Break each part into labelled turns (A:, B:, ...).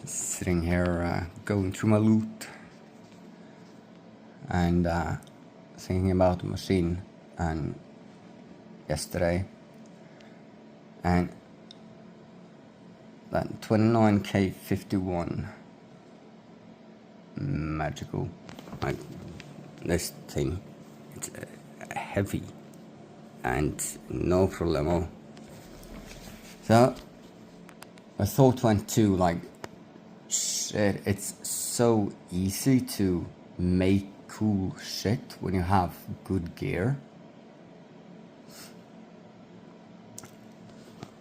A: Sitting here going through my loot and thinking about the machine and yesterday, and that 29K51 magical, like this thing, it's heavy and no problemo. So my thought went to like, shit, it's so easy to make cool shit when you have good gear.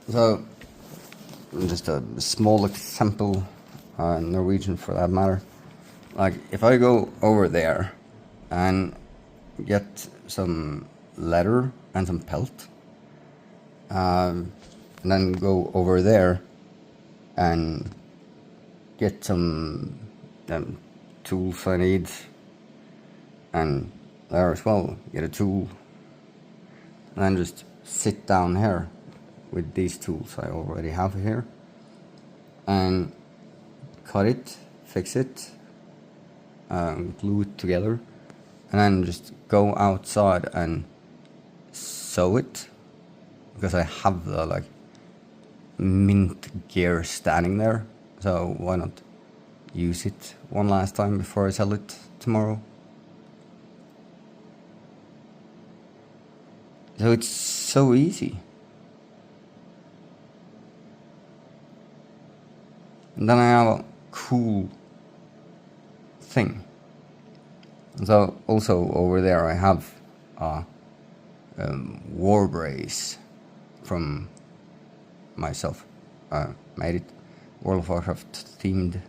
A: So just a small example, Norwegian for that matter. Like if I go over there and get some leather and some pelt, and then go over there and get some tools I need, and there as well get a tool, and then just sit down here with these tools I already have here and cut it, fix it, glue it together, and then just go outside and sew it, because I have the like mint gear standing there, so why not use it one last time before I sell it tomorrow. So it's so easy. And then I have a cool thing. So also over there I have a war brace from myself. Made it World of Warcraft themed.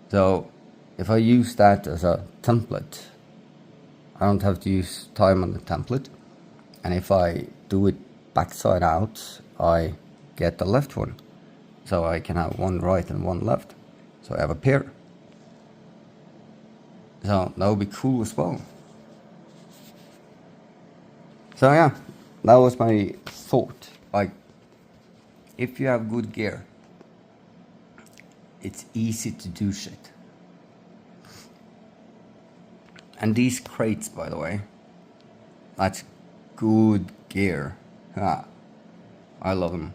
A: So if I use that as a template, I don't have to use time on the template. And if I do it backside out, I get the left one. So I can have one right and one left. So I have a pair. So that would be cool as well. So yeah, that was my thought. Like, if you have good gear, it's easy to do shit. And these crates, by the way, that's good gear. I love them.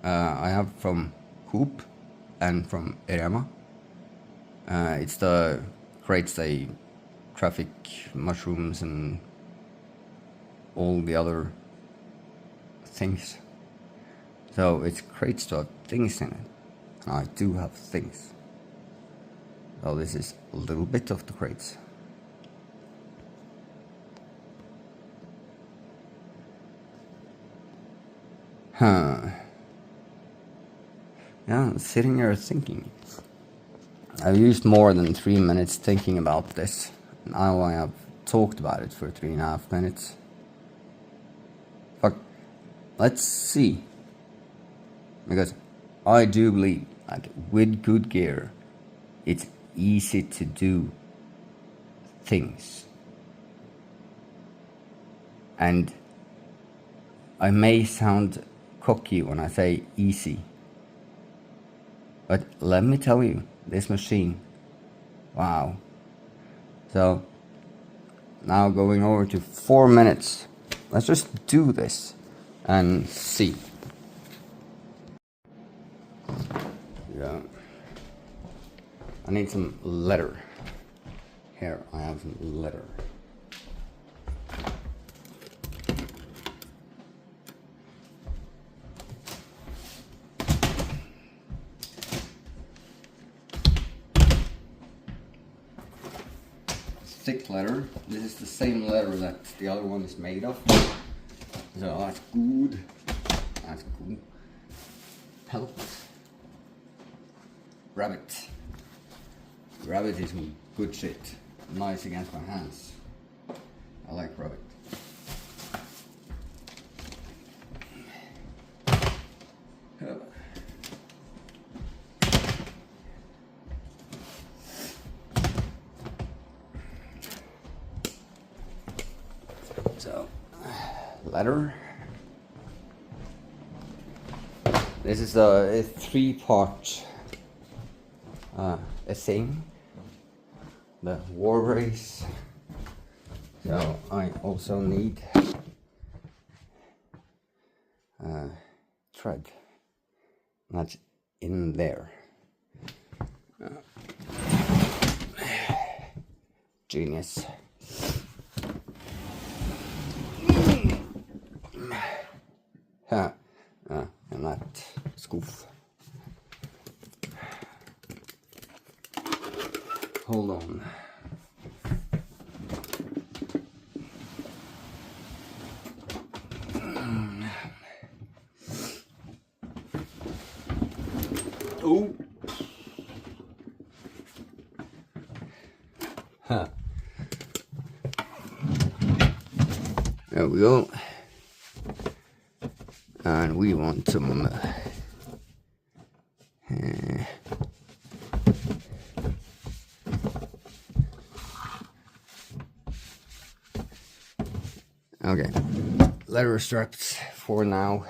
A: I have from Coop and from Erema. It's the crates, they traffic mushrooms and all the other things. So it's crates to have things in it. I do have things. So this is a little bit of the crates. Yeah, I'm sitting here thinking. I've used more than 3 minutes thinking about this. Now I have talked about it for 3.5 minutes. Fuck. Let's see. Because I do believe, like, with good gear, it's easy to do things. And I may sound cocky when I say easy, but let me tell you, this machine, wow. So now going over to 4 minutes. Let's just do this and see. Yeah, I need some leather. Here, I have some leather. Thick leather. This is the same leather that the other one is made of. So that's good. That's cool. Pelt. Rabbit. Rabbit is some good shit. Nice against my hands. I like rabbit. So, leather. This is a 3-part a thing, the war brace. So I also need thread. That's in there. Genius. And that scoof. Hold on. Oh. Huh. There we go. And we want some okay, leather straps for now.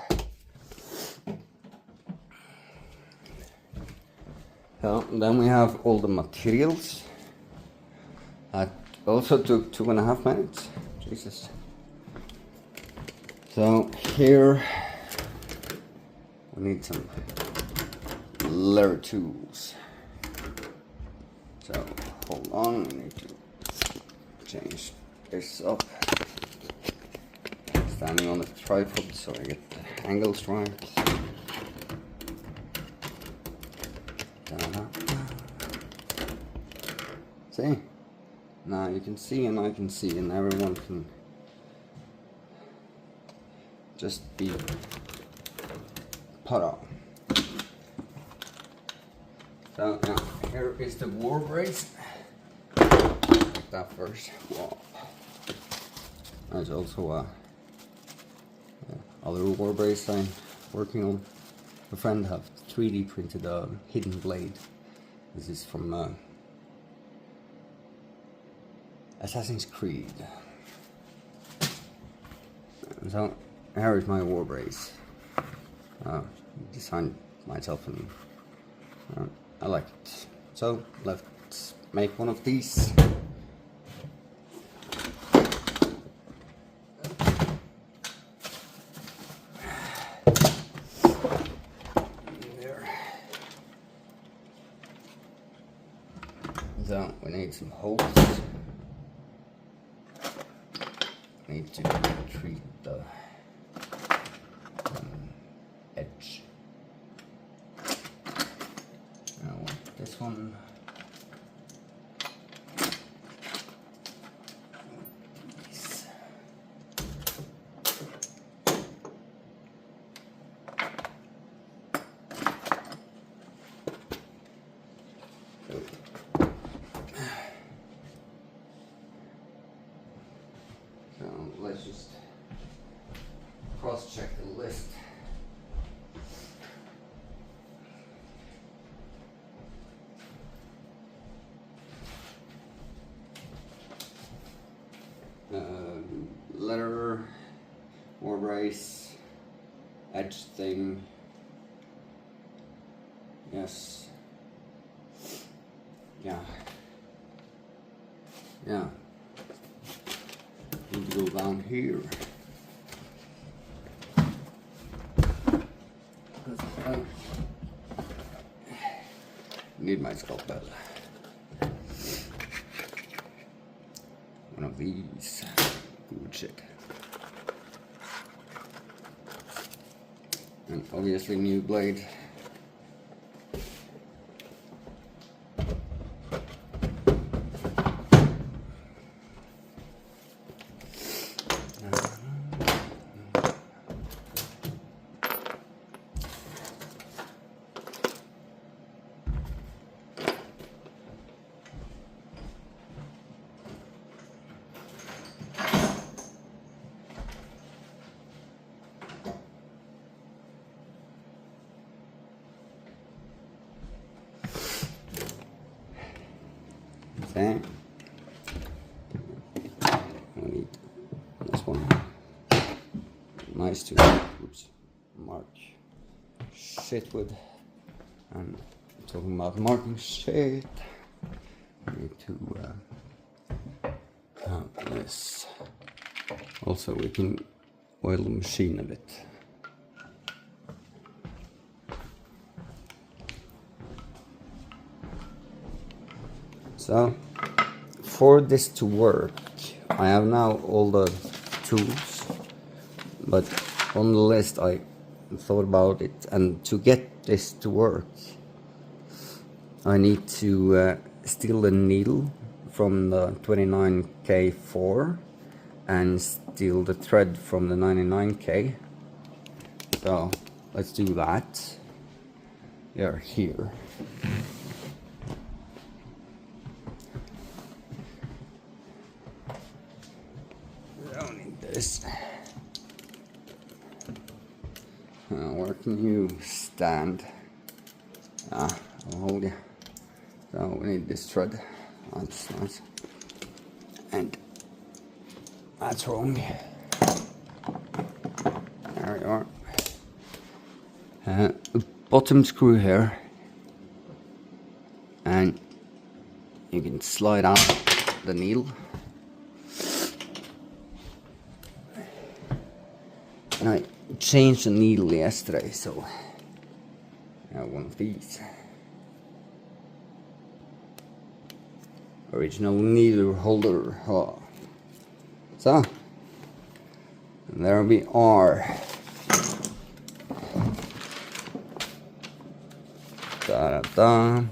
A: So then we have all the materials. That also took 2.5 minutes. Jesus. So here we need some leather tools. So hold on, we need to change this up. Standing on the tripod so I get the angles right. See? Now you can see and I can see and everyone can just be put on. So now here is the war brace. Like that first. Wow. There's also other war brace I'm working on. A friend have 3D printed a hidden blade. This is from Assassin's Creed. So here is my war brace. Designed myself and I like it. So let's make one of these. There. So we need some holes. Need to treat the edge. I want this one. These. So let's just cross-check the list. Leather, war brace, edge thing. Yes. Yeah. Yeah. Need to go down here. Need my scalpel. One of these. Good shit. And obviously new blade. Okay. We need this one. Nice to mark shit with and Talking about marking shit. I need to count this. Also, we can oil the machine a bit. So, for this to work, I have now all the tools, but on the list I thought about it, and to get this to work, I need to steal the needle from the 29K4 and steal the thread from the 99K. So let's do that. They're here. I don't need this. Where can you stand? I'll hold you. So we need this thread. That's nice. And that's wrong. There we are. Bottom screw here. And you can slide out the needle. And I changed the needle yesterday, so I have one of these. Original needle holder. Oh. So, there we are. Da-da-da.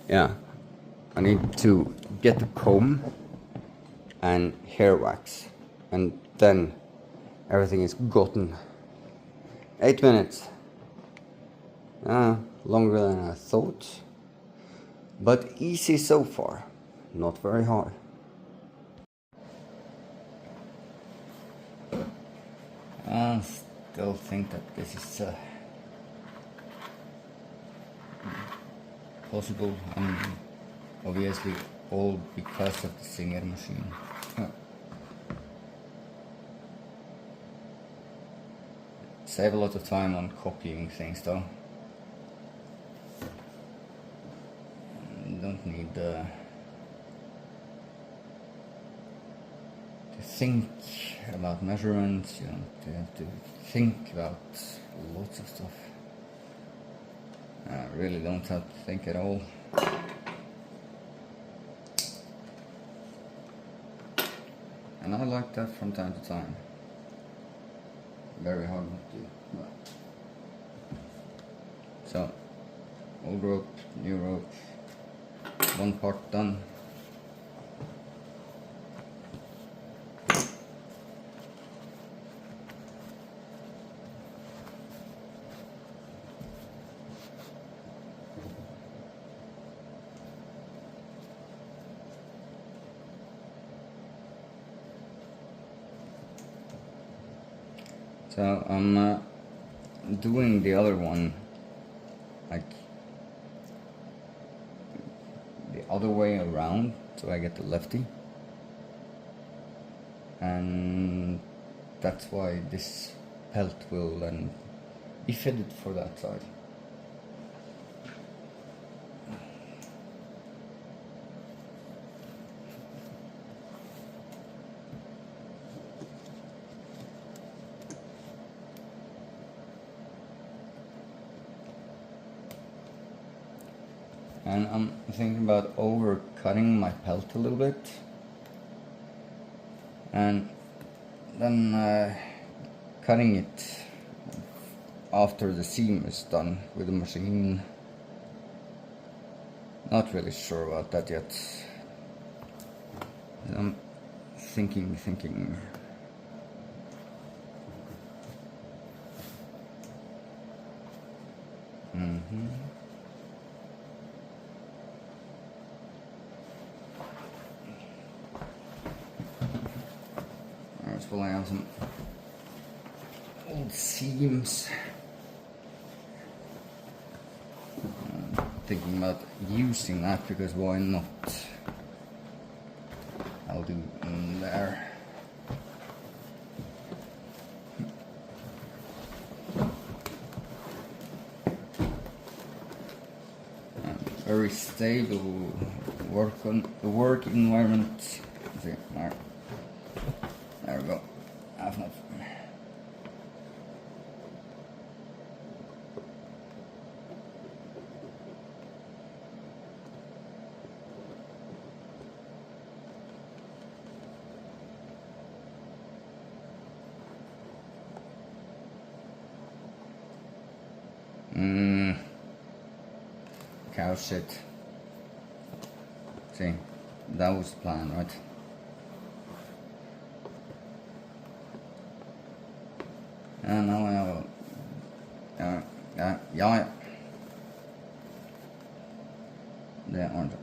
A: Yeah, I need to get the comb and hair wax, and then everything is gotten. 8 minutes. Longer than I thought. But easy so far, not very hard. I still think that this is possible, and obviously all because of the Singer machine. Save a lot of time on copying things though. You don't need to think about measurements, you don't have to think about lots of stuff. I really don't have to think at all. And I like that from time to time. Very hard not to. But. So, old rope, new rope, one part done. So I'm doing the other one like the other way around, so I get the lefty, and that's why this pelt will then be fitted for that side. And I'm thinking about over-cutting my pelt a little bit, and then cutting it after the seam is done with the machine. Not really sure about that yet. I'm thinking. Let's pull out some old seams. Thinking about using that, because why not? I'll do in there. very stable work environment. See, there we go. Half enough. Cow shit. See, that was the plan, right? And now I have yeah. Det ordnet seg.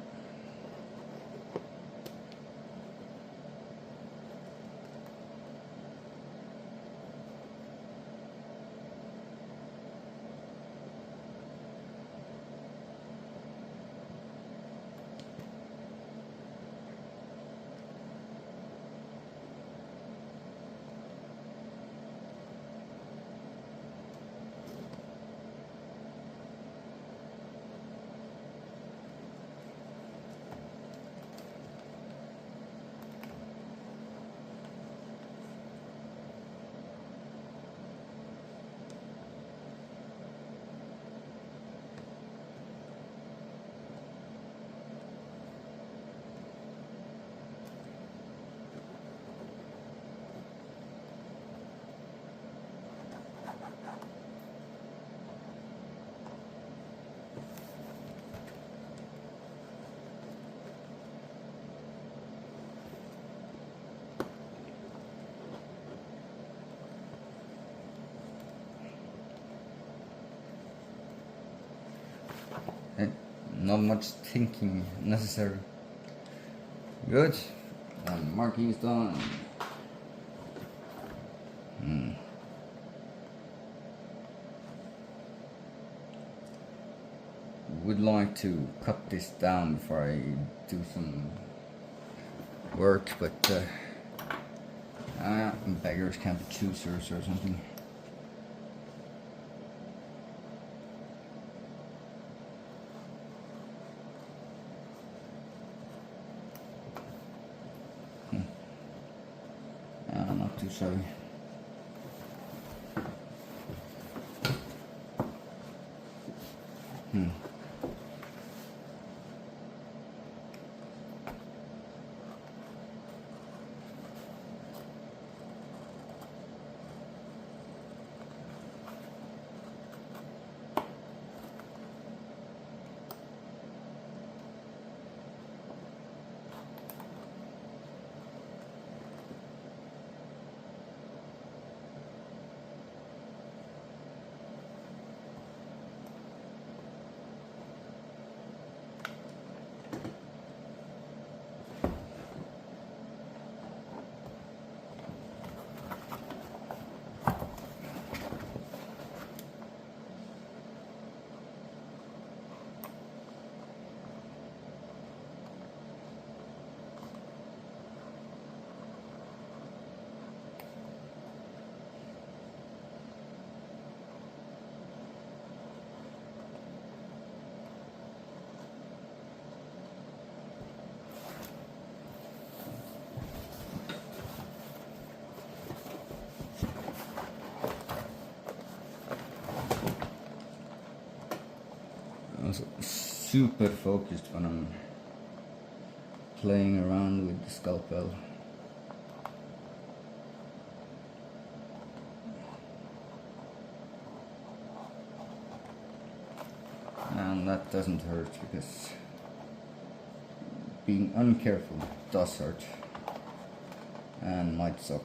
A: Not much thinking necessary. Good. And marking is done. Would like to cut this down before I do some work, but beggars can't be choosers or something. I'm not too sorry. Super focused when I'm playing around with the scalpel. And that doesn't hurt because being uncareful does hurt and might suck.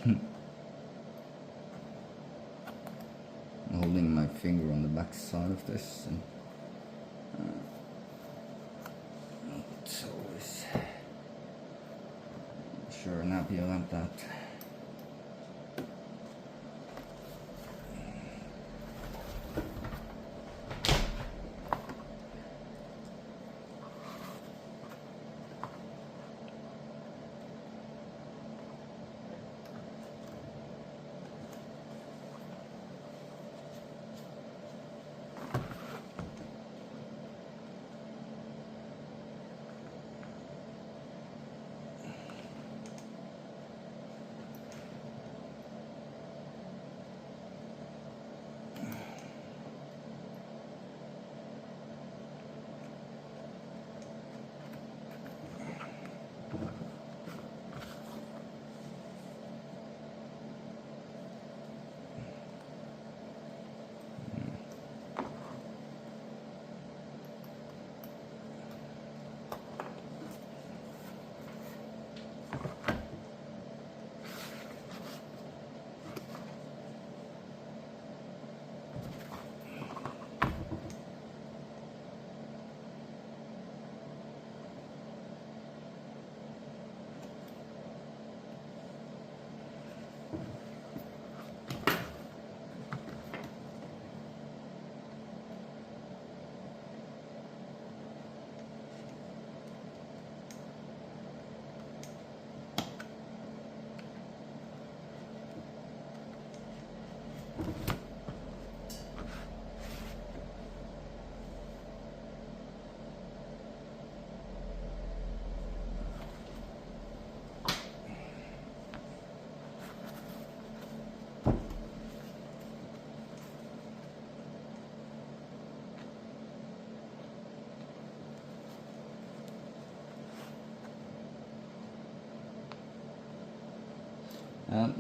A: I'm holding my finger on the back side of this, and it's always sure and happy about that.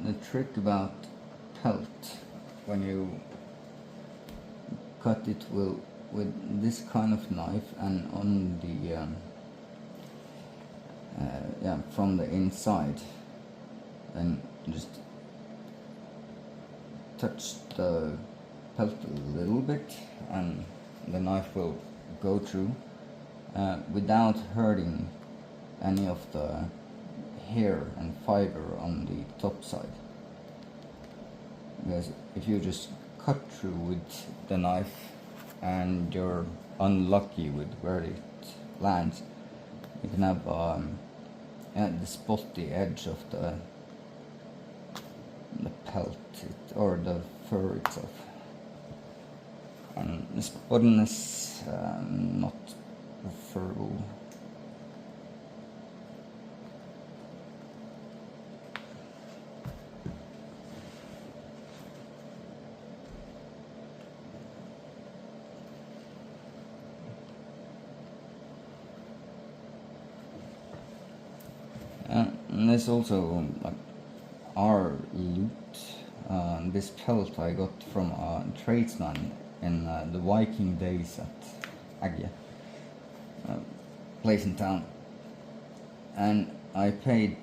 A: The trick about pelt, when you cut it with this kind of knife and on the from the inside, and just touch the pelt a little bit and the knife will go through without hurting any of the hair and fiber on the top side. Because if you just cut through with the knife and you're unlucky with where it lands, you can have the spotty edge of the pelt or the fur itself, and the spottiness not preferable. And there's also like our loot. This pelt I got from a tradesman in the Viking days at Agge, place in town, and I paid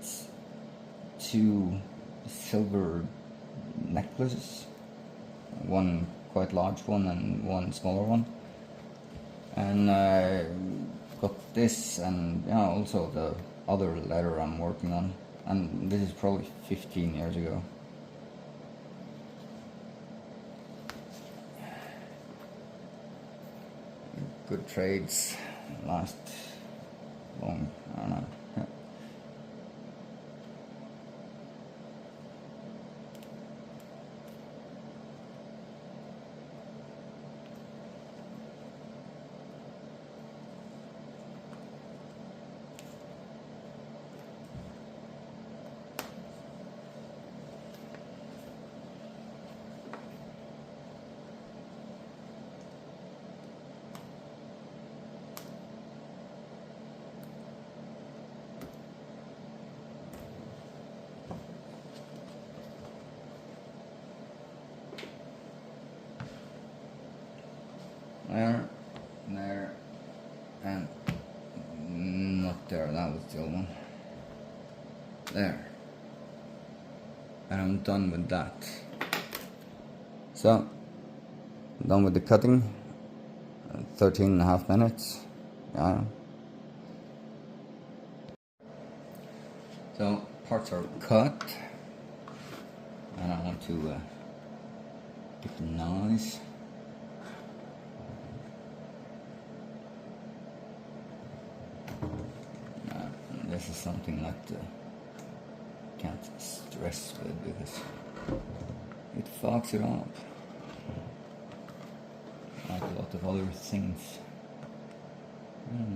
A: 2 silver necklaces, one quite large one and one smaller one, and I got this and also the other letter I'm working on, and this is probably 15 years ago. Good trades last long, I don't know. Yeah. There, and not there, that was the old one. There. and I'm done with that. So, done with the cutting. 13.5 minutes. Yeah. So parts are cut, and I want to get them nice. This is something that can't stress with because it fucks it up. Like a lot of other things.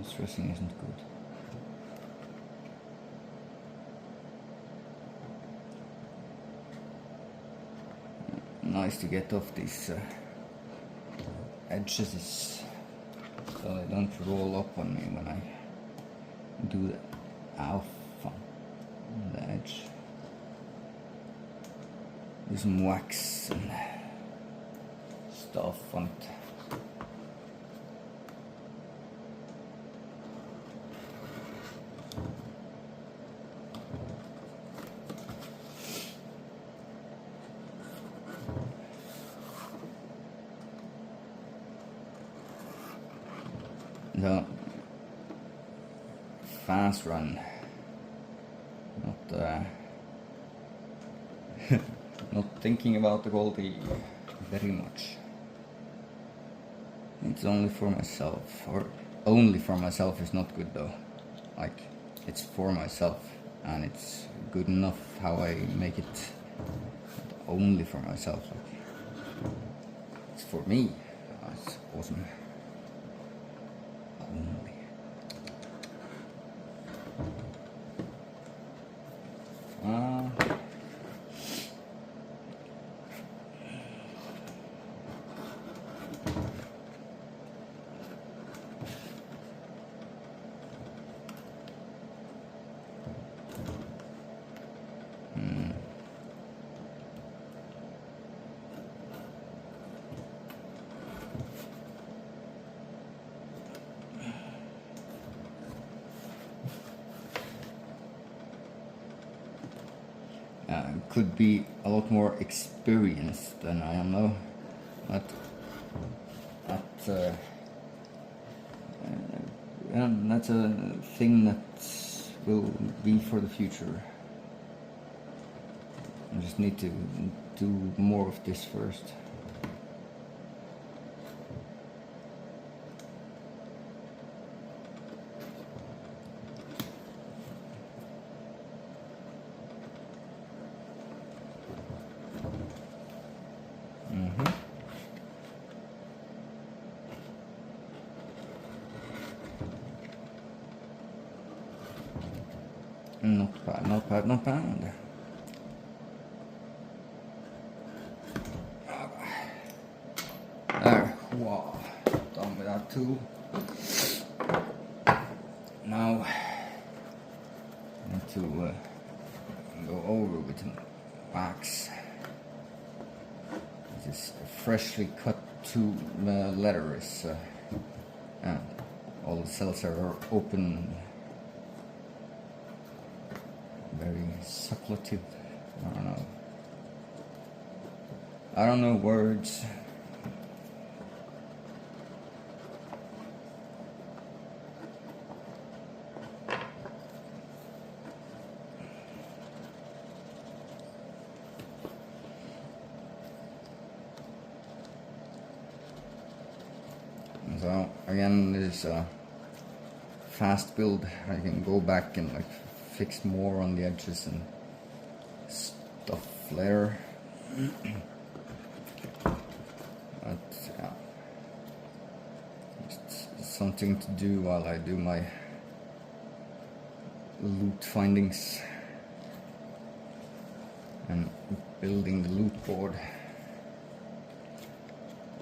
A: Stressing isn't good. Nice to get off these edges so they don't roll up on me when I do the alpha on the edge. Do some wax and stuff on it. The fast run, not not thinking about the quality very much. It's only for myself, or only for myself is not good though. Like, it's for myself, and it's good enough how I make it. Not only for myself, like, it's for me. That's awesome. Only. Could be a lot more experienced than I am now, but that's a thing that will be for the future. I just need to do more of this first. Not bad, not bad, not bad. There, wow, done with that too. Now, I need to go over with some wax. This freshly cut to leather is, all the cells are open. Very suppletive. I don't know words. So again, this is a fast build. I can go back and like fix more on the edges and stuff later. But yeah, just something to do while I do my loot findings and building the loot board.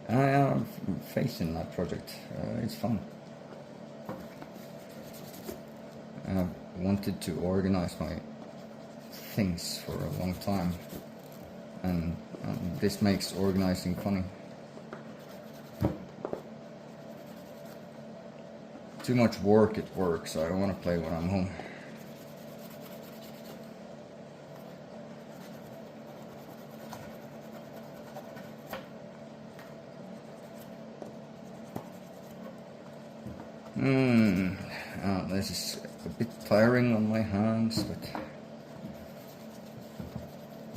A: I have faith in that project. It's fun. I've wanted to organize my things for a long time, and this makes organizing funny. Too much work at work, so I don't want to play when I'm home. This is a bit tiring on my hands, but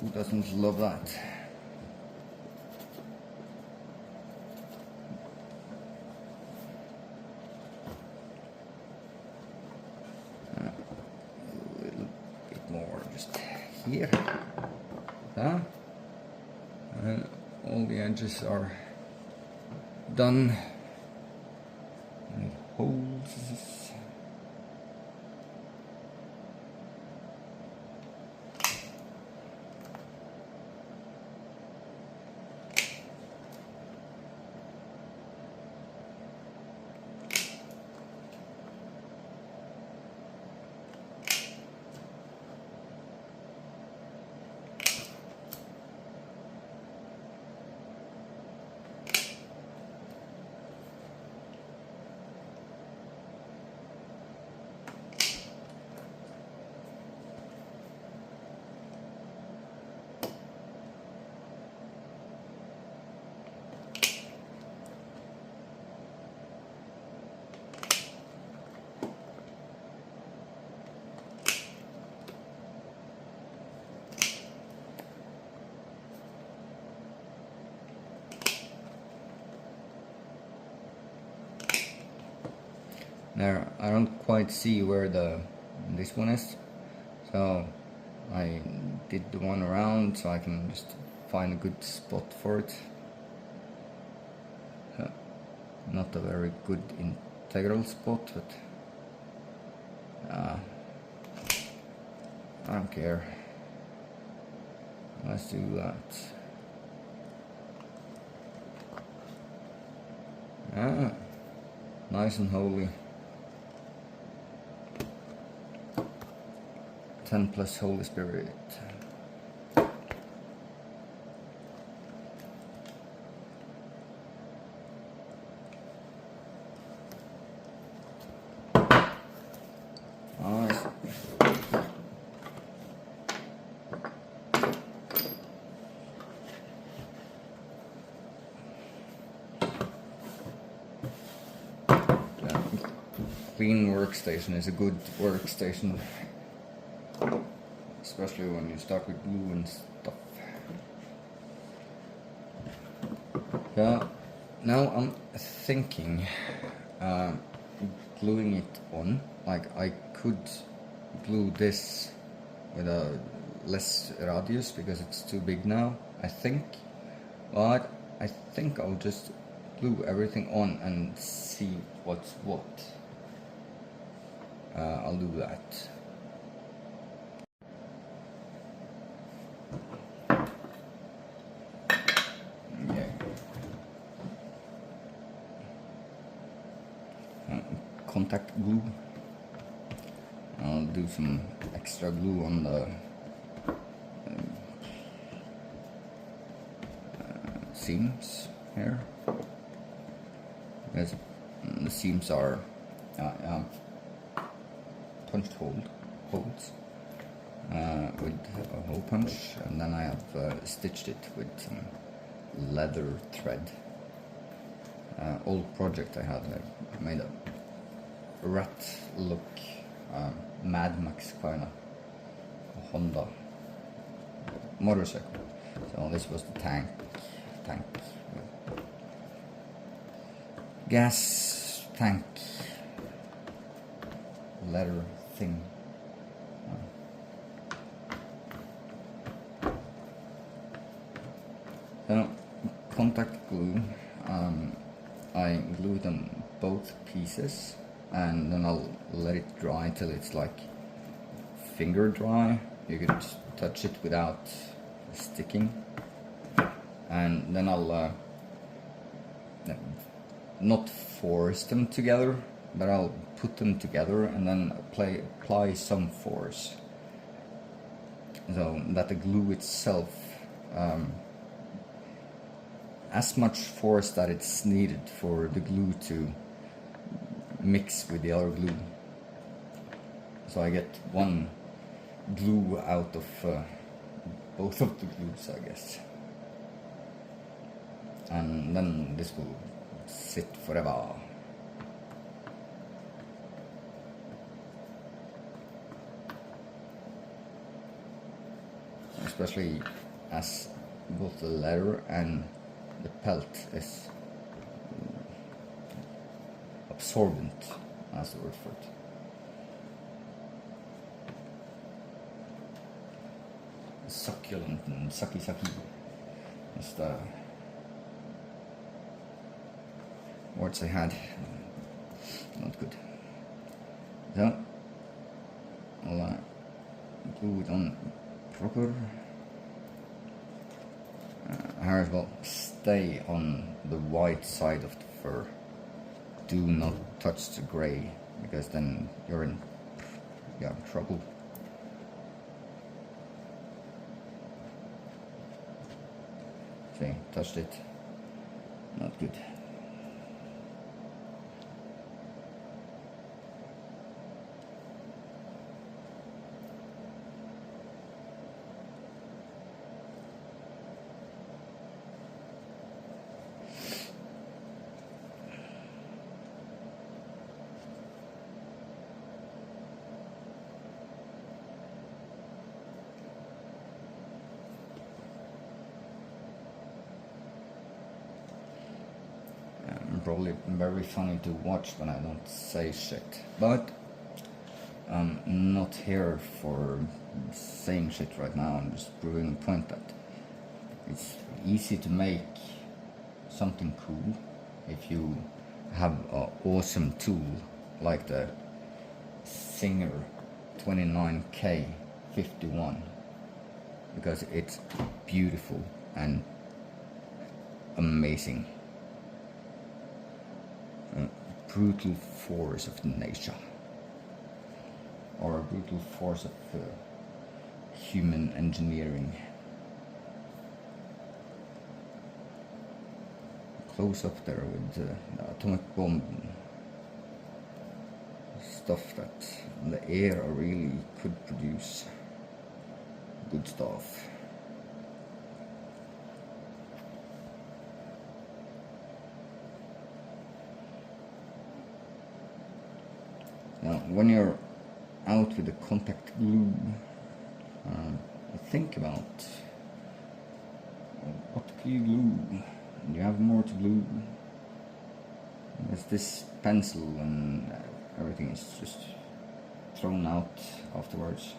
A: who doesn't love that? A little bit more just here. And all the edges are done. And holes. There, I don't quite see where this one is, so I did the one around so I can just find a good spot for it. Not a very good integral spot, but I don't care. Let's do that. Nice and holy. 10 plus Holy Spirit. Nice. Clean workstation is a good workstation. Especially when you start with glue and stuff. Yeah, now I'm thinking gluing it on. Like I could glue this with a less radius because it's too big now, I think. But I think I'll just glue everything on and see what's what. I'll do that. Contact glue. I'll do some extra glue on the seams here, because the seams are punched holes with a hole punch, and then I have stitched it with some leather thread. Old project I had, I made a rat look, Mad Max kind of Honda motorcycle. So this was the tank, gas tank, leather thing. So contact glue, I glue it on both pieces, and then I'll let it dry till it's like finger dry. You could touch it without sticking, and then I'll not force them together, but I'll put them together and then apply some force, so that the glue itself, as much force that it's needed for the glue to mix with the other glue. So I get one glue out of both of the glues, I guess. And then this will sit forever. especially as both the leather and the pelt is absorbent, that's the word for it. Succulent and sucky is the words I had. Not good. So I'll glue it on proper. Hair as well, stay on the white side of the fur. Do not touch the grey, because then you're in trouble. See, touched it. Not good. Probably very funny to watch when I don't say shit, but I'm not here for saying shit right now. I'm just proving the point that it's easy to make something cool if you have an awesome tool like the Singer 29K51, because it's beautiful and amazing. Brutal force of nature, or a brutal force of human engineering. Close up there with the atomic bomb stuff that the air really could produce good stuff. Now, when you're out with the contact glue, think about what can you glue? Do you have more to glue? Is this pencil and everything is just thrown out afterwards?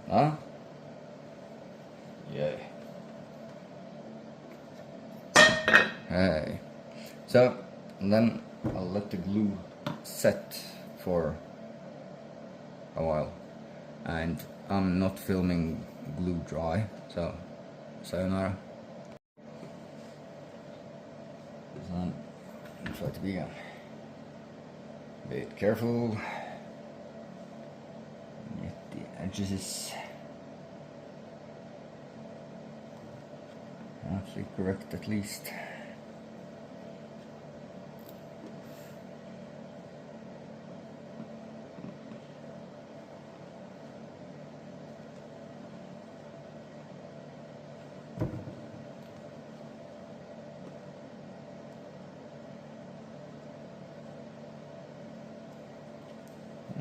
A: Huh? Yeah. Hey. So, and then I'll let the glue set for a while, and I'm not filming glue dry, so sayonara. So I'll try to be a bit careful, get the edges roughly correct at least.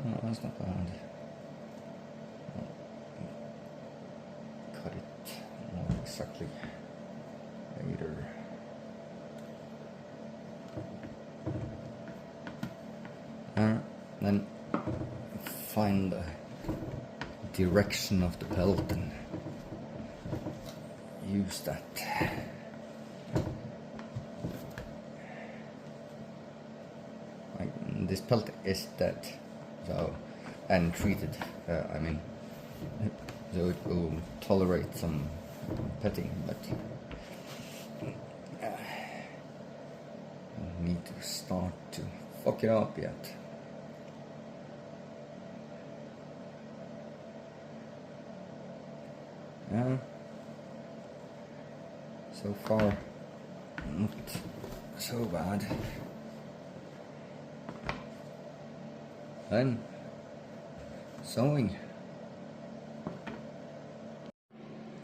A: Oh, that's not bad. Cut it more exactly later. Then find the direction of the pelt and use that. Like, this pelt is dead, so, and treated, I mean, so it will tolerate some petting, but I need to start to fuck it up yet. Yeah, so far not so bad. Then sewing.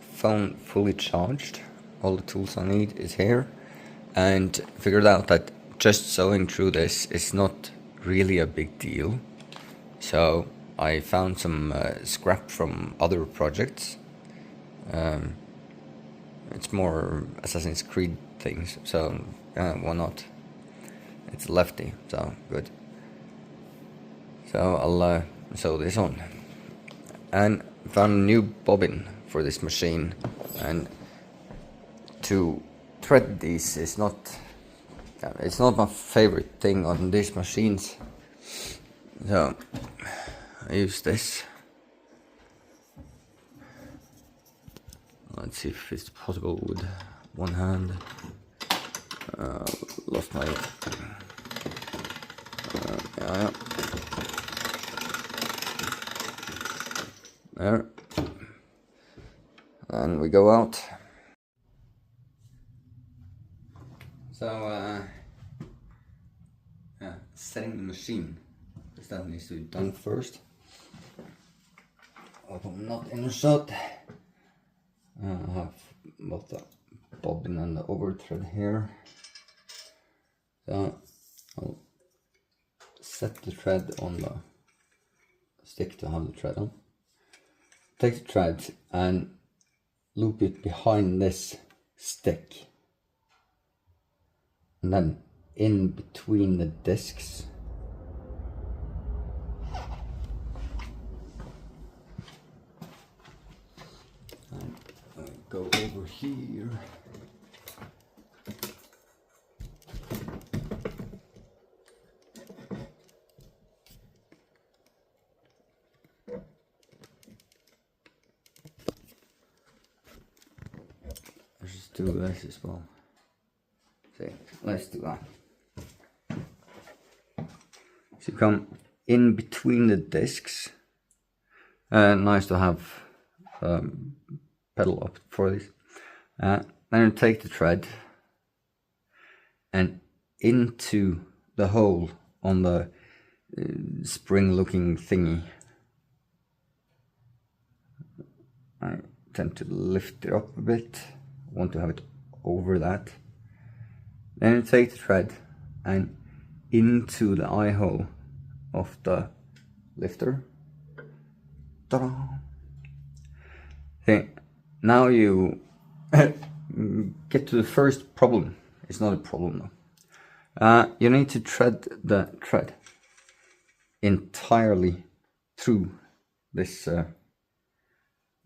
A: Phone fully charged, all the tools I need is here, and figured out that just sewing through this is not really a big deal. So I found some scrap from other projects. It's more Assassin's Creed things, so why not? It's lefty, so good. So I'll sew this on. And found a new bobbin for this machine, and to thread these is not, it's not my favorite thing on these machines. So I use this. Let's see if it's possible with one hand. Lost my yeah. There. And we go out. So yeah, setting the machine, because that needs to be done first. Hope I'm not in a shot. I have both the bobbin and the overthread here. So I'll set the thread on the stick to have the thread on. Take the thread and loop it behind this stick, and then in between the discs. And I go over here. Let's just do this as well. See, let's do that. So you come in between the discs. Nice to have pedal up for this. Then you take the thread and into the hole on the spring looking thingy. I tend to lift it up a bit. I want to have it over that. Then you take the thread and into the eye hole of the lifter. Ta-da! Okay, now you get to the first problem. It's not a problem though. You need to thread the thread entirely through this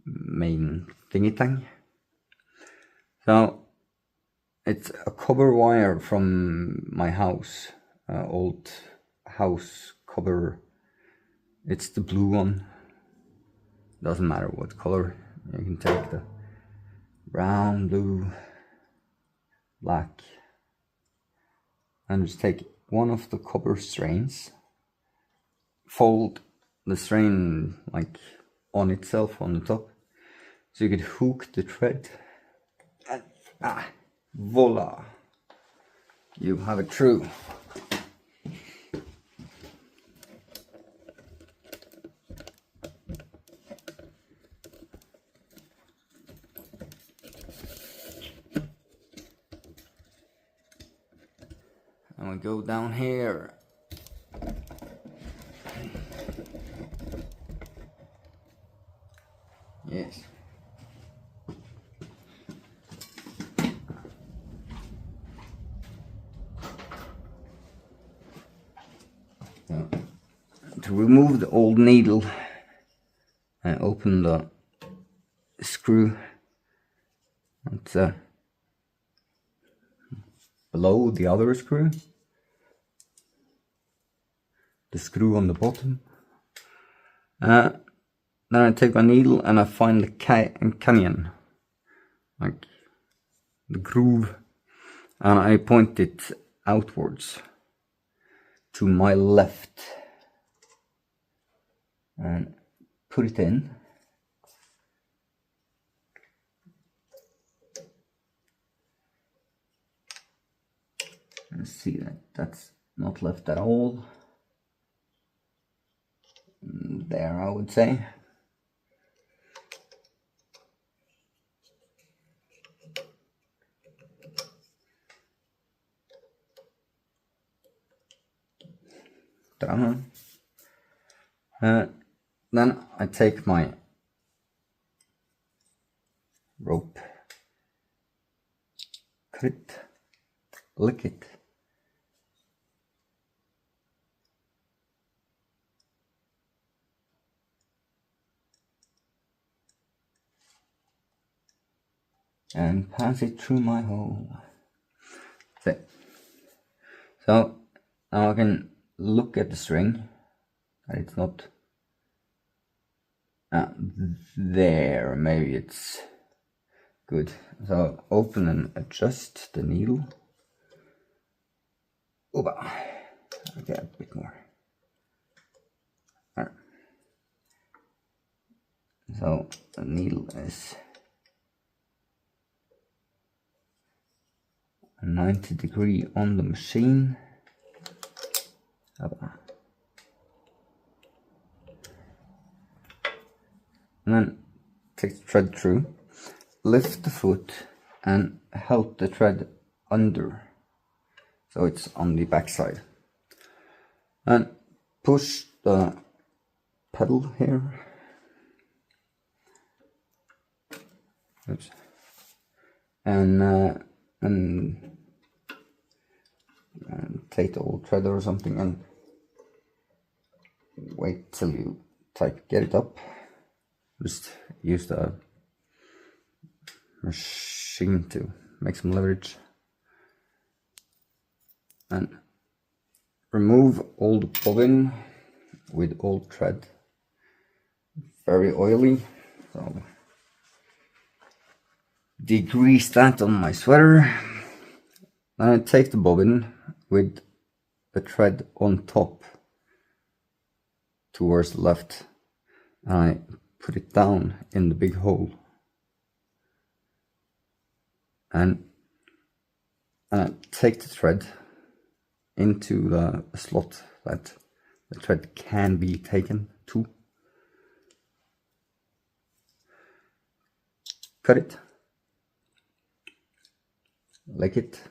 A: main thingy thing. So it's a copper wire from my house, old house copper. It's the blue one. Doesn't matter what color. You can take the brown, blue, black, and just take one of the copper strands, fold the strand like on itself on the top, so you could hook the thread, and voila, you have it through. And we go down here. Yes. So, to remove the old needle, I open the screw. It's below the other screw. The screw on the bottom. Then I take my needle and I find the canyon, like the groove, and I point it outwards to my left and put it in. And see that that's not left at all. There, I would say. down. Then I take my rope, cut it, lick it, and pass it through my hole. That's it. So now I can look at the string, and it's not there. Maybe it's good. So open and adjust the needle. Oba. Okay, a bit more. There. So the needle is 90 degree on the machine. Oba. And then take the thread through, lift the foot and help the thread under, so it's on the back side, and push the pedal here. Oops. And take the old thread or something and wait till you get it up. Just use the machine to make some leverage, and remove old bobbin with old thread. Very oily, so degrease that on my sweater. Then I take the bobbin with the thread on top towards the left, and I put it down in the big hole, and take the thread into the slot that the thread can be taken to. Cut it, lick it,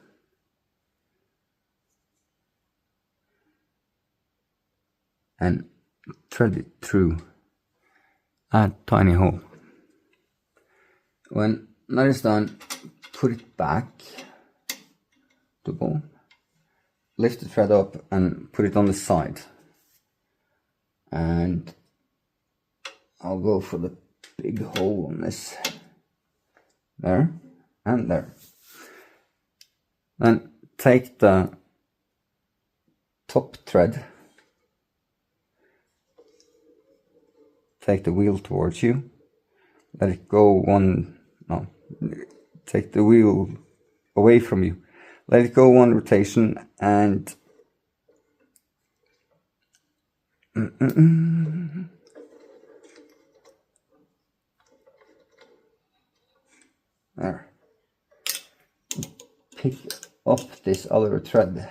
A: and thread it through a tiny hole. When that is done, put it back to bowl, lift the thread up and put it on the side, and I'll go for the big hole on this, there and there. Then take the top thread, take the wheel towards you, let it go take the wheel away from you, let it go one rotation, and there. Pick up this other thread.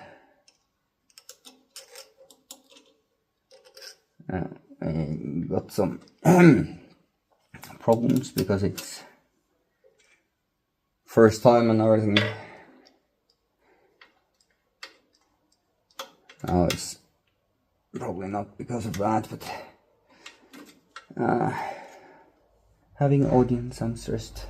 A: I got some problems because it's first time and everything. Now it's probably not because of that, but having audience, I'm stressed.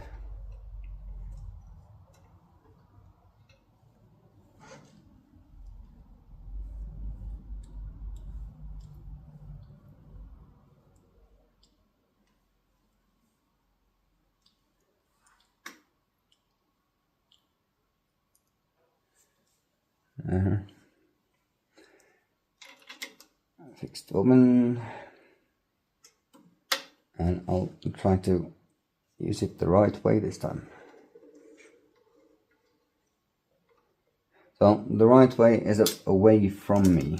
A: Fixed bobbin, and I'll try to use it the right way this time. So the right way is away from me.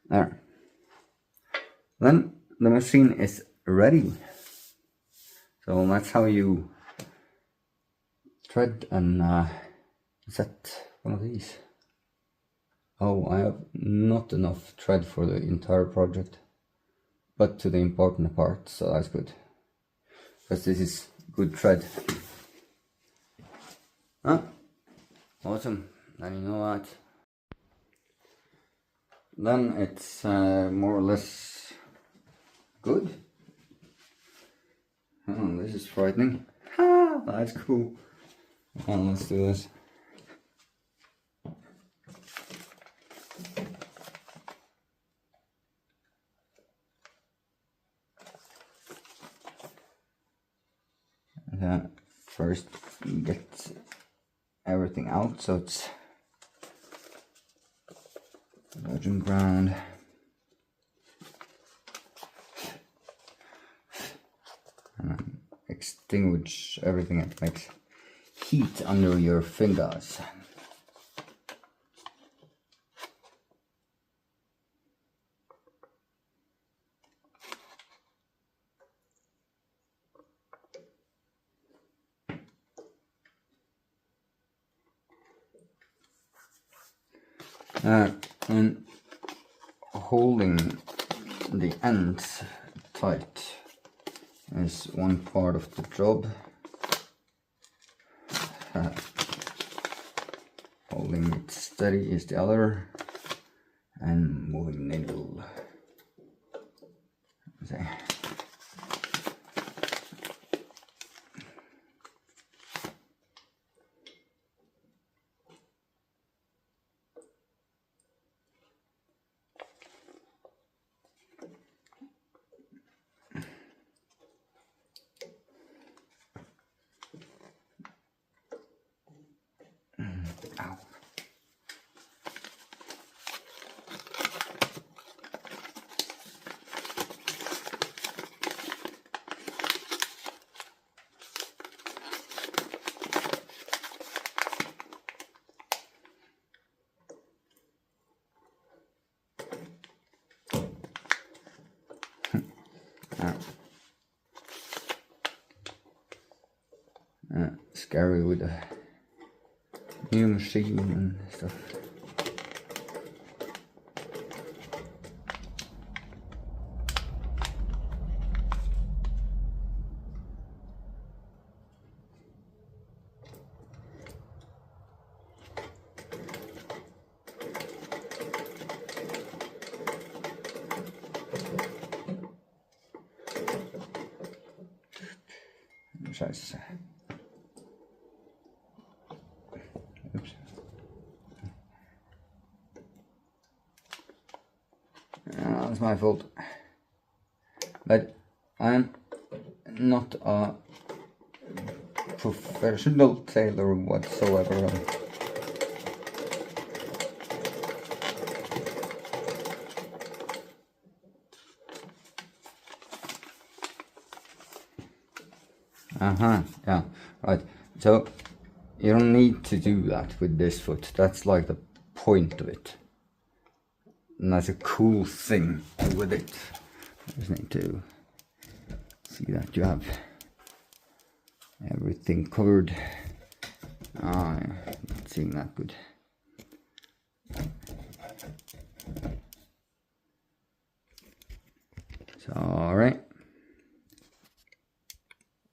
A: There. Then the machine is ready. So that's how you thread and set one of these. Oh, I have not enough thread for the entire project, but to the important part, so that's good, because this is good thread. Awesome, then you know that. then it's more or less good. Oh, this is frightening. Ah, that's cool. Let's do this. First get everything out so it's virgin ground. And then extinguish everything that makes heat under your fingers. And holding the ends tight is one part of the job. Holding it steady is the other, and moving the needle. Ow. Scary with a new machine and stuff. Scheiße. Oops. That's my fault. But I'm not a professional tailor whatsoever. Yeah, right. So you don't need to do that with this foot. That's like the point of it. And that's a cool thing with it. I just need to see that you have everything covered. I'm not seeing that good. So, alright.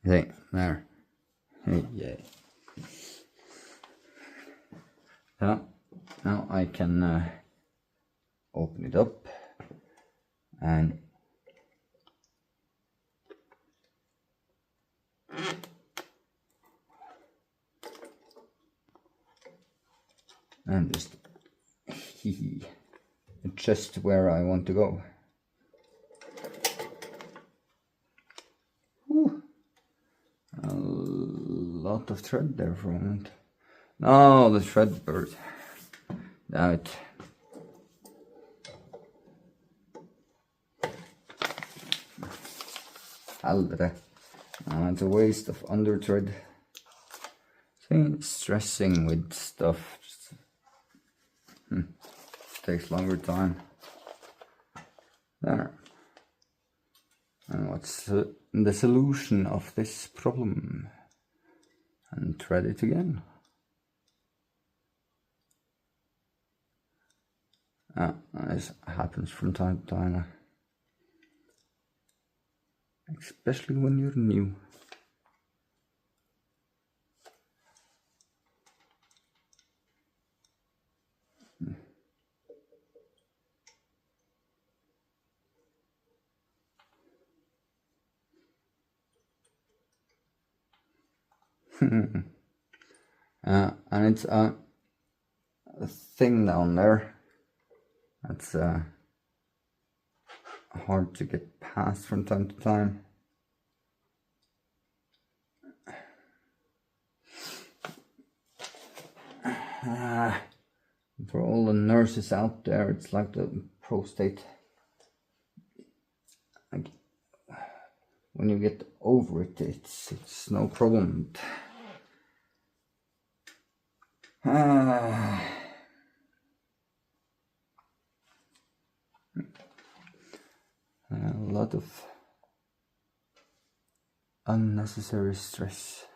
A: See, there. Yay. So, now I can open it up and just adjust where I want to go. Whew. A lot of thread there for a moment. No, the thread burst out. It's a waste of under thread. See, stressing with stuff takes longer time. There. And what's the solution of this problem? And thread it again. This happens from time to time. Especially when you're new. And it's a thing down there that's hard to get past from time to time. For all the nurses out there, it's like the prostate. Like, when you get over it, it's no problem. A lot of unnecessary stress.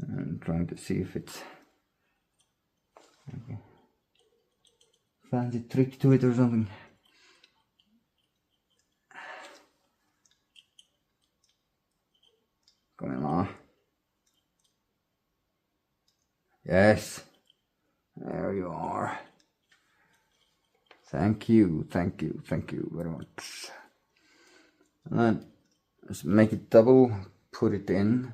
A: I'm trying to see if it's okay. Fancy trick to it or something. Going on. Yes, there you are. Thank you very much. And then just make it double, put it in,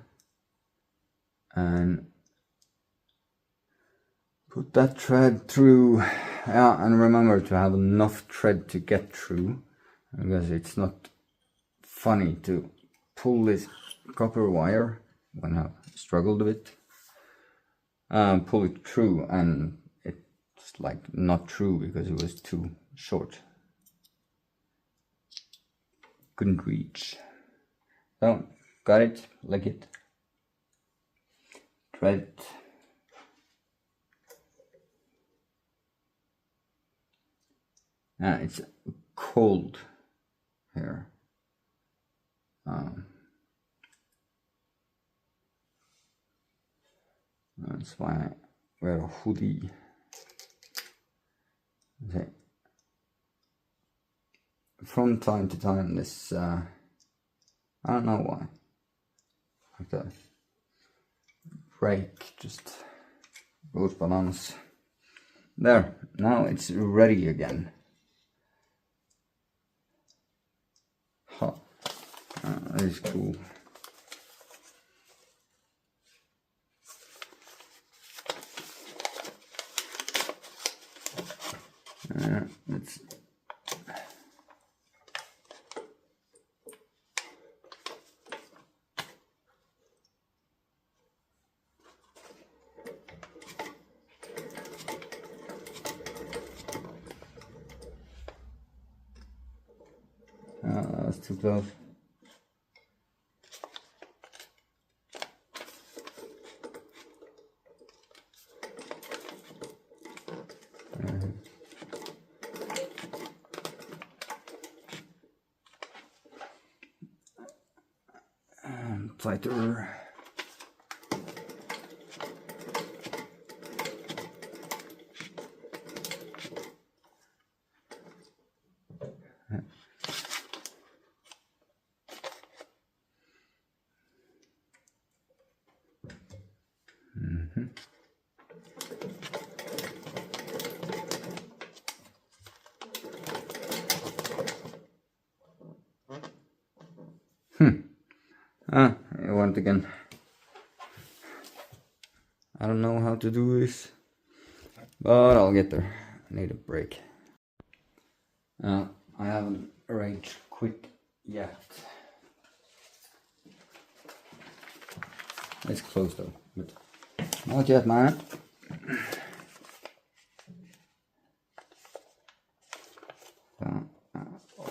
A: and put that thread through. Yeah, and remember to have enough thread to get through, because it's not funny to pull this copper wire when I've struggled a bit. Pull it through and it's like not through because it was too short. Couldn't reach. So, got it, like it. Thread it. It's cold here. That's why I wear a hoodie. Okay. From time to time, this I don't know why. Like the brake just goes bananas. There, now it's ready again. Huh. That is cool. Let's that's too close. Tighter. It went again. I don't know how to do this, but I'll get there. I need a break. I haven't rage quit yet. It's close though, but not yet, man.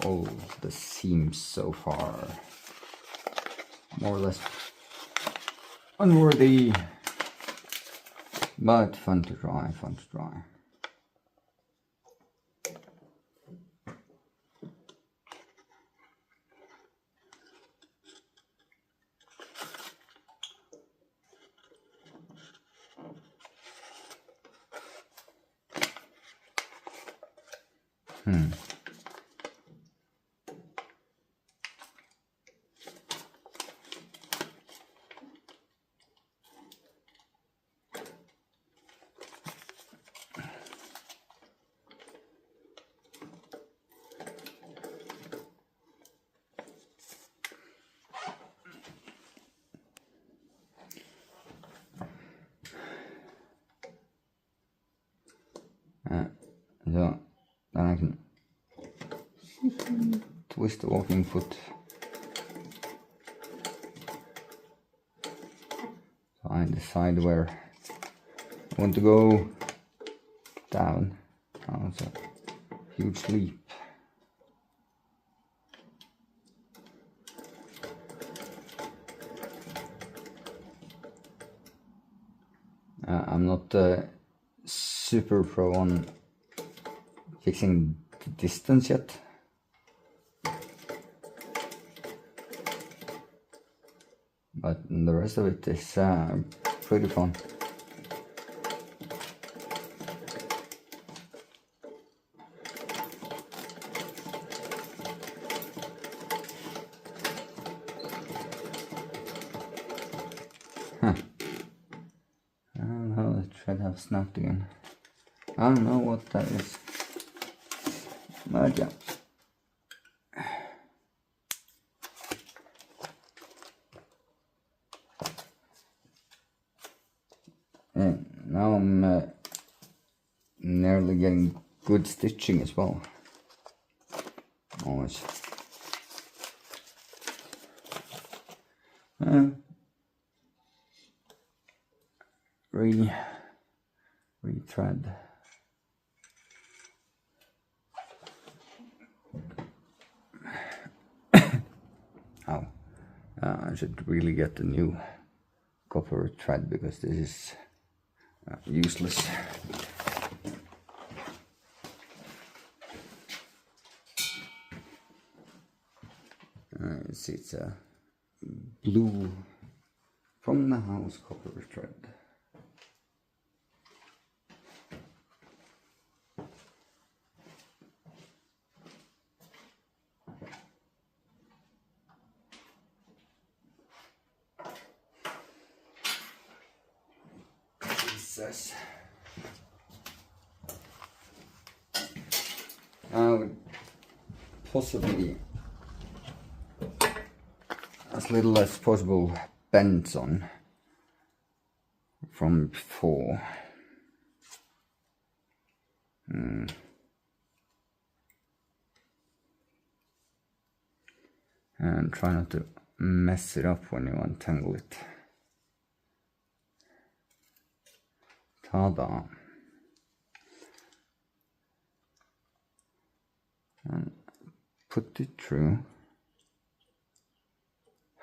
A: Oh, the seams so far, more or less unworthy, but fun to try, So then I can twist the walking foot. So I decide where I want to go down. Oh, it's a huge leap. I'm not super pro on fixing the distance yet. But the rest of it is pretty fun. The thread have snapped again. I don't know what that is, but yeah. And now I'm nearly getting good stitching as well. Always. Rethread. Oh, I should really get the new copper thread because this is useless. It's a blue from the house copper thread. Jesus. Possibly as little as possible bends on from before. And try not to mess it up when you untangle it. Ta-da! And put it through.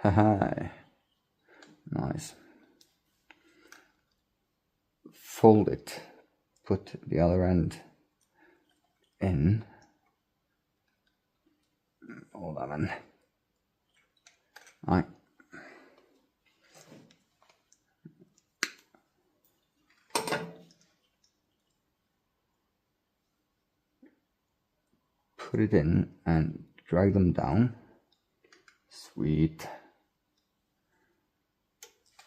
A: Haha! Nice. Fold it. Put the other end in. Hold on. Right. Put it in and drag them down. Sweet.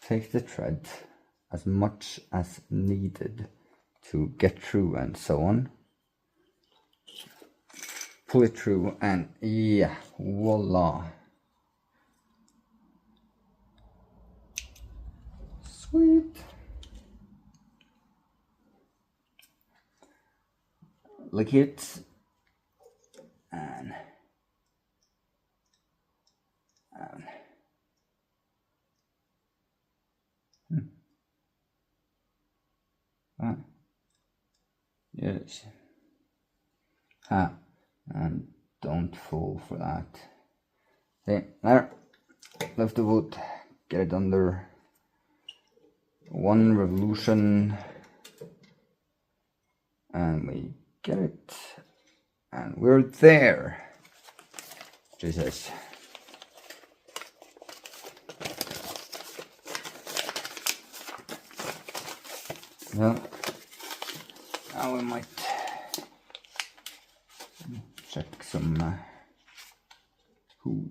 A: Take the thread as much as needed to get through and so on. Pull it through and yeah, voila. Sweet. Lick it and yes. And don't fall for that. See, there. Lift the wood, get it under 1 revolution, and we get it, and we're there. Jesus. Well, now we might check some cool.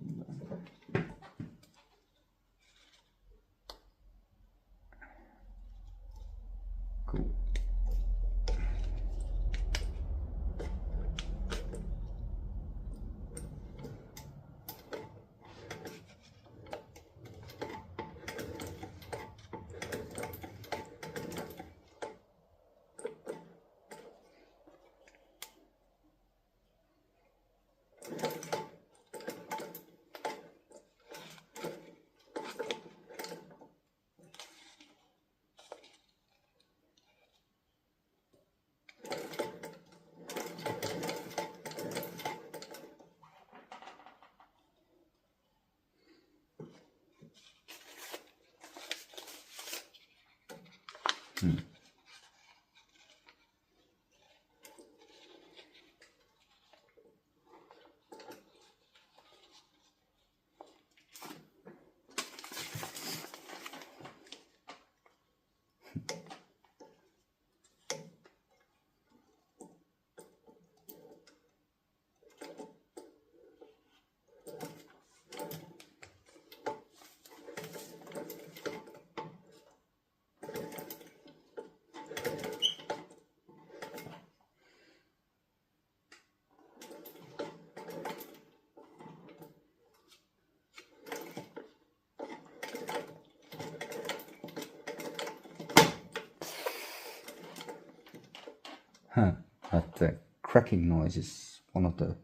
A: That cracking noise is one of the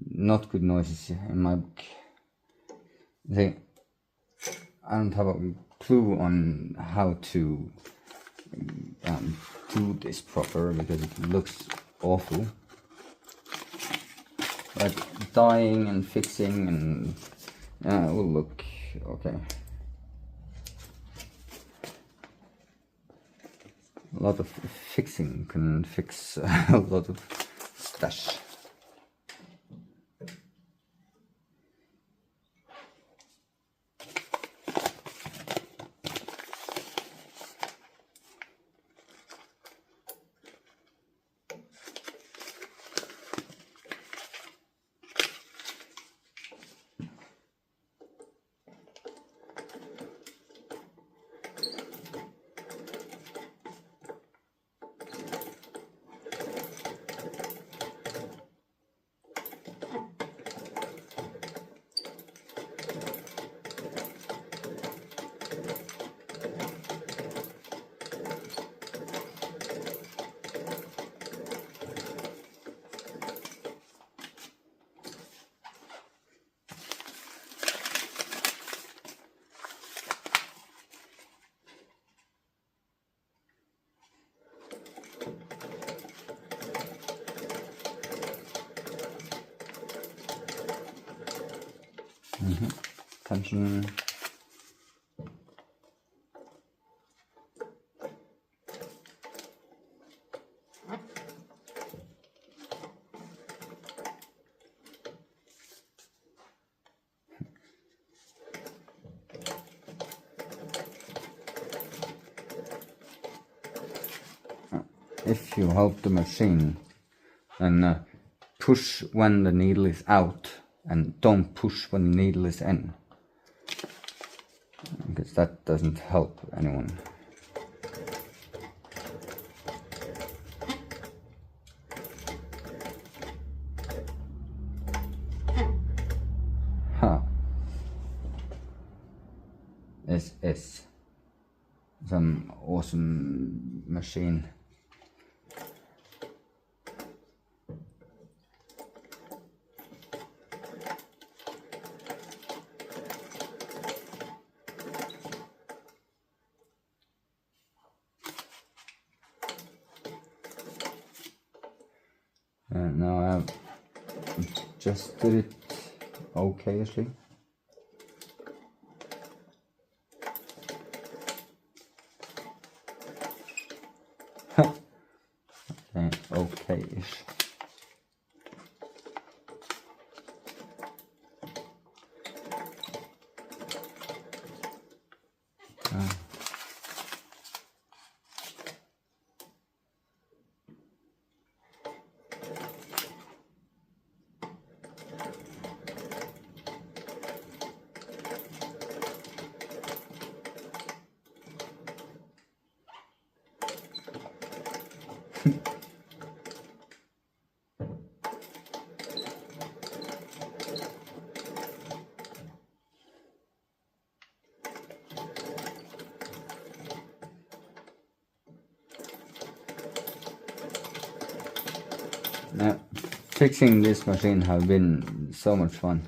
A: not good noises in my book. I don't have a clue on how to do this proper because it looks awful. But dyeing and fixing and it will look okay. A lot of fixing can fix a lot of stash. Tension. If you help the machine, then push when the needle is out and don't push when the needle is in, because that doesn't help anyone. This is some awesome machine. Now I have just did it okayishly. Okay-ish. Now, fixing this machine has been so much fun.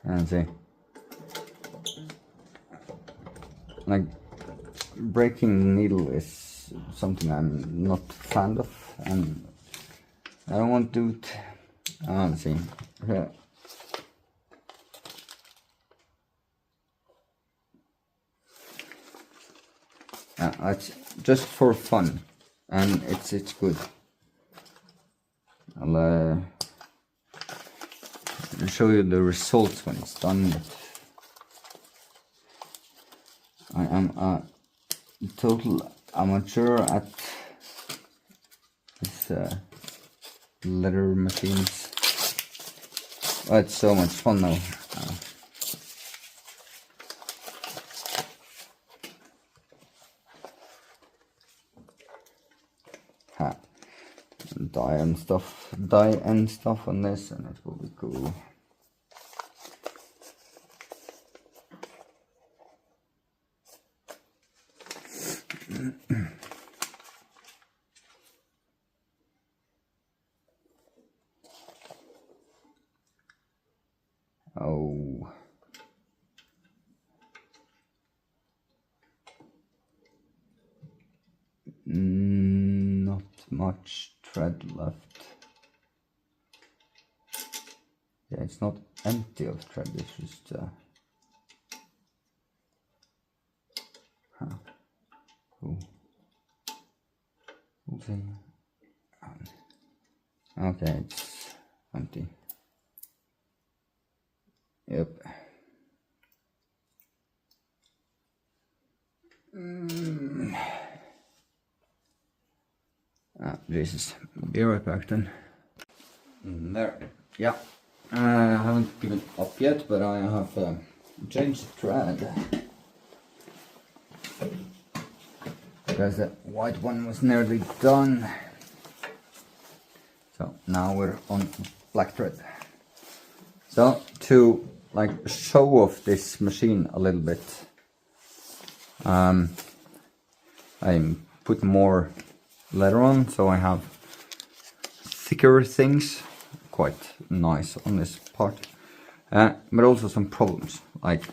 A: And see, like, breaking the needle is something I'm not fond of, and I don't want to do it. Let's see. Here. It's just for fun, and it's good. I'll show you the results when it's done. I am a total amateur at this leather machines. Oh, it's so much fun now. Dye and stuff on this, and it will be cool. Oh. Not much thread left. Yeah, it's not empty of thread, it's just cool. Okay. Okay, it's empty. Yep. Jesus. Be right back then. There. Yeah. I haven't given up yet, but I have changed the thread. Because the white one was nearly done. So now we're on black thread. So to like show off this machine a little bit, I put more leather on, so I have thicker things, quite nice on this part, but also some problems. Like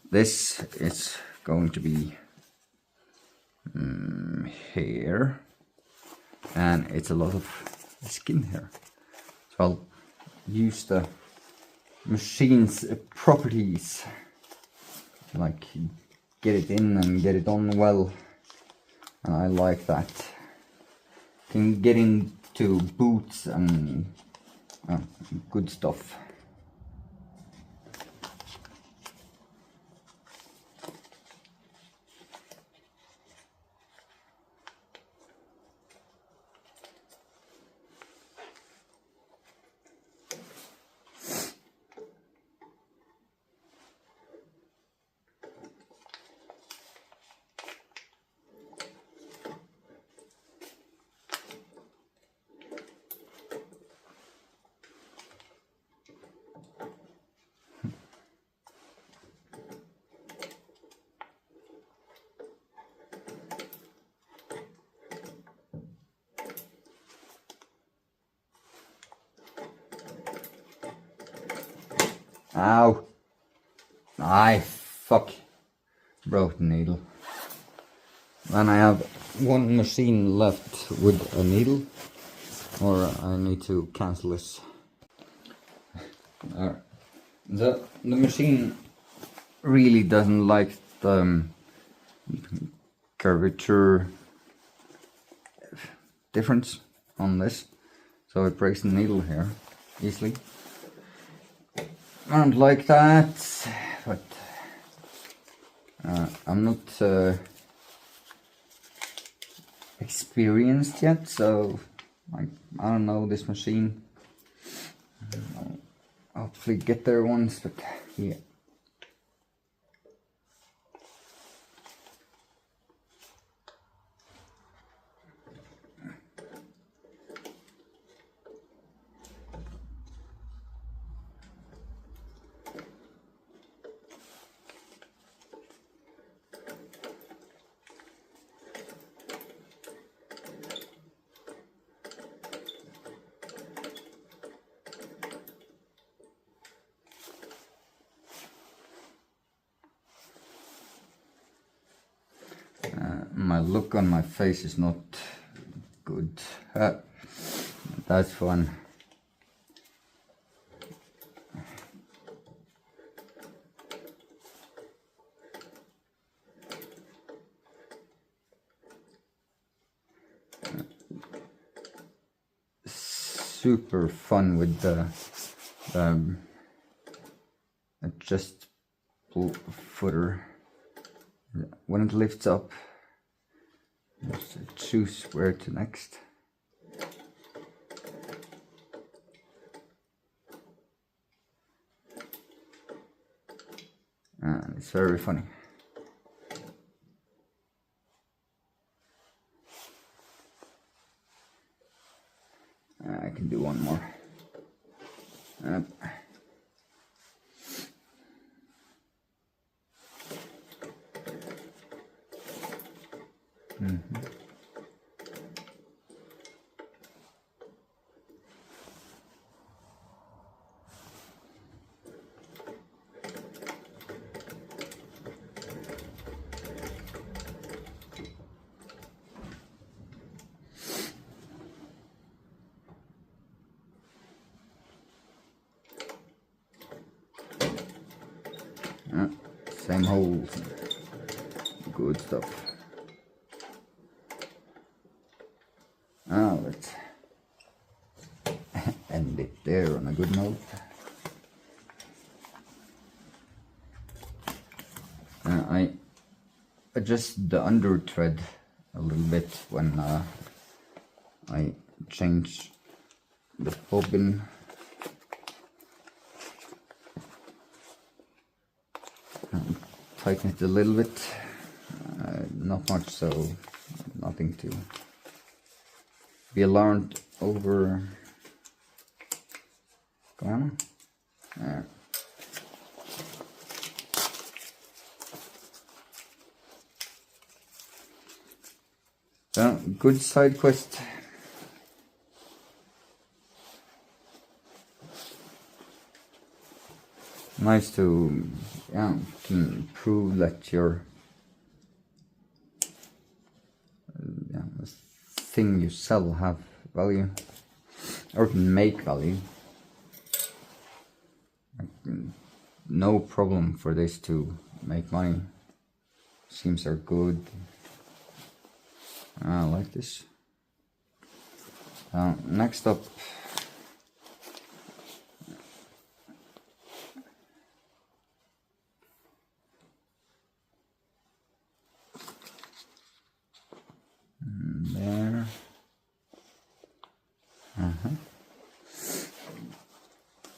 A: this is going to be here, and it's a lot of skin here, so I'll use the machine's properties, like get it in and get it on well, and I like that. Can get into boots and good stuff. Ow! Aye, fuck. Broke the needle. Then I have one machine left with a needle, or I need to cancel this. The machine really doesn't like the curvature difference on this, so it breaks the needle here easily. I don't like that, but I'm not experienced yet, so I don't know this machine. I'll hopefully get there once, but yeah. My look on my face is not good. That's fun. Super fun with the adjustable footer. When it lifts up, just choose where to next. And it's very funny. I can do one more. Same holes. Good stuff. Let's end it there on a good note. I adjust the under thread a little bit when I change the bobbin. Tighten it a little bit, not much, so nothing to be alarmed over. Go on. There. So, good side quest. Nice to, can prove that your the thing you sell have value, or can make value. No problem for this to make money. Seams are good. I like this. Next up, there.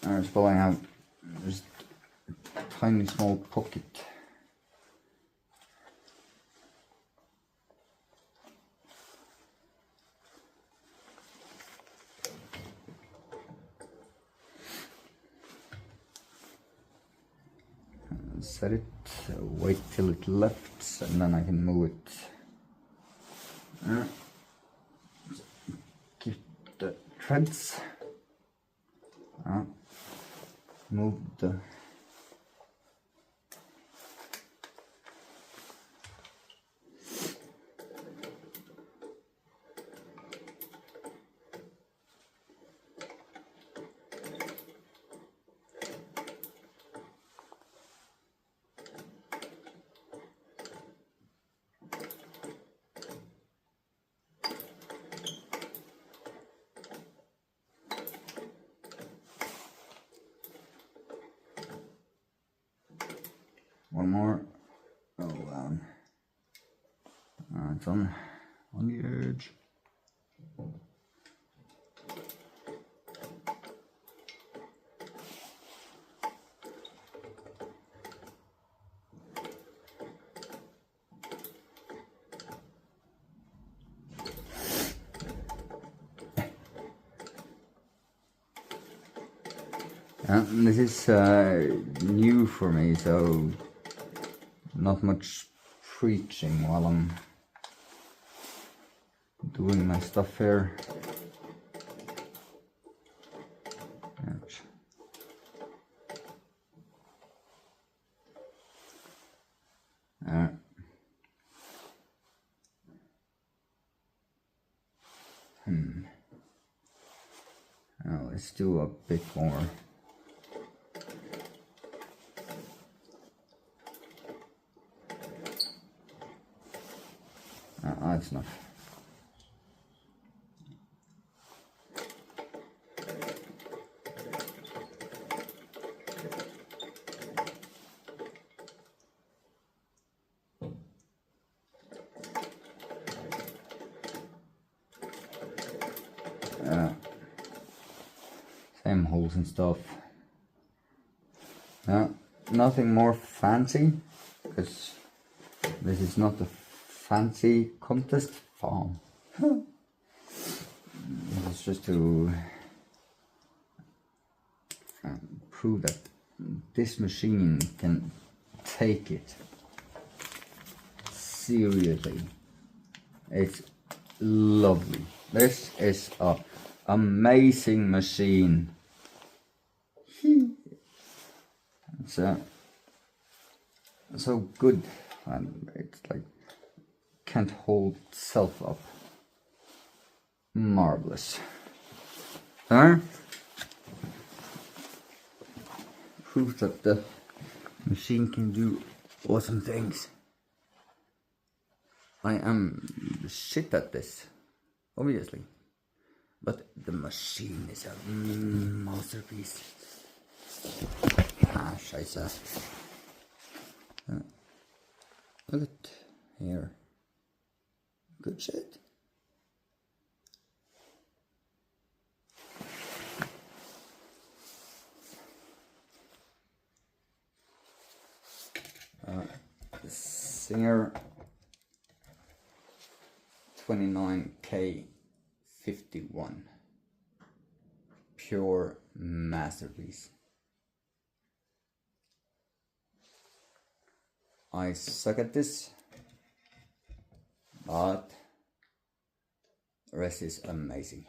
A: There's pulling out just a tiny small pocket. Set it, wait till it lifts, and then I can move it. Keep the threads. Move the one more. Oh, it's on the edge. This is new for me, so not much preaching while I'm doing my stuff here. Ouch. Now let's do a bit more. That's enough. Same holes and stuff. Nothing more fancy, because this is not a fancy contest farm. It's just to prove that this machine can take it seriously. It's lovely. This is a amazing machine. It's so good, and it's like can't hold itself up. Marvelous. There. Proof that the machine can do awesome things. I am shit at this, obviously, but the machine is a masterpiece. Ah, scheiße. Look at here. Good shit. The Singer 29K51. Pure masterpiece. I suck at this, but the rest is amazing.